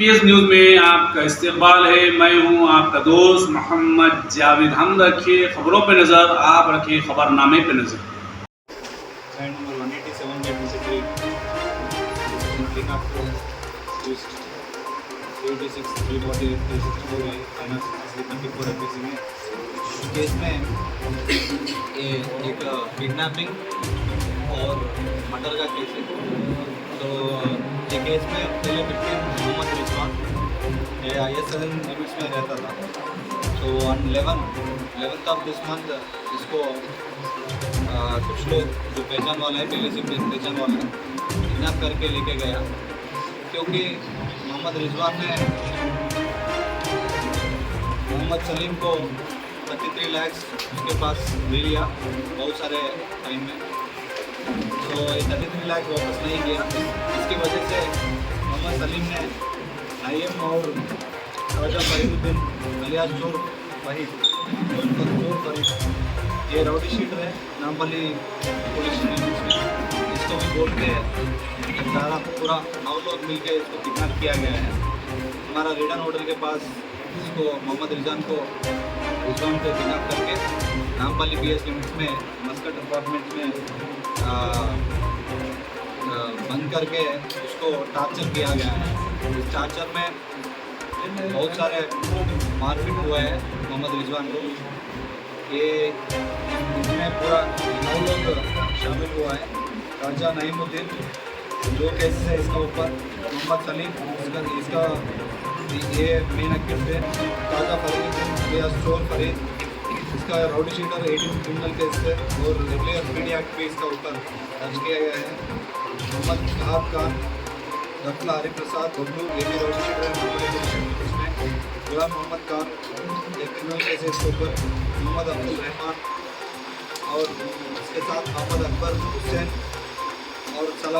GPS news में आपका इस्तकबाल है। मैं हूं आपका दोस्त मोहम्मद जावेद। हम रखिए खबरों पे नज़र, आप रखिए खबरनामे पे नज़र। and number 187/23 section 3 of twist 386 348 364 minus 34 FAC में केस में ये एक किडनैपिंग और मर्डर का केस है। तो ये केस में पहले विक्टिम मोहम्मद रिजवान ये ISL लिमिट्स में रहता था। तो on 11th of this month इसको कुछ लोग जो पहचान वाला है, पहले से पहचान वाला है, किडनैप करके लेके गया। क्योंकि मोहम्मद रिजवान ने मोहम्मद सलीम को 33 लाख उसके पास दे लिया बहुत सारे टाइम में। तो ये 33 लाख वापस नहीं किया। इसकी वजह से मोहम्मद सलीम ने IM और ख्वाजा फरीदुद्दीन अलियास चोर फरीद ये राउडी शीटर है नामपल्ली पुलिस स्टेशन में, इसको भी बोल के सारा पूरा 9 लोग मिल के इसको किडनैप किया गया है। हमारा रेडन होटल के पास इसको मोहम्मद रिजवान को किडनैप करके नामपल्ली BS लिमिट्स में मस्कट अपार्टमेंट में बंद करके उसको टार्चर किया गया है। इस टार्चर में बहुत सारे मारपीट हुआ है मोहम्मद रिजवान को। ये इसमें पूरा 9 लोग शामिल हुआ है। राजा नईमुद्दीन 2 केस है इसका ऊपर, मोहम्मद सलीम इसका ये मेन एक्टिव है, ख्वाजा फरीदुद्दीन अलियास चोर फरीद इसका राउडी शीटर 18 क्रिमिनल केस है और रेगुलर PD एक्ट भी इसका ऊपर दर्ज किया गया है। मोहम्मद शहाब खान दफला हरिप्रसाद बबलू ये भी राउडी शीटर है इसमें। गुलाम मोहम्मद खान एक क्रिमिनल केस है इसके ऊपर। मोहम्मद अब्दुल रहमान और इसके साथ मोहम्मद अकबर हुसैन और सलाह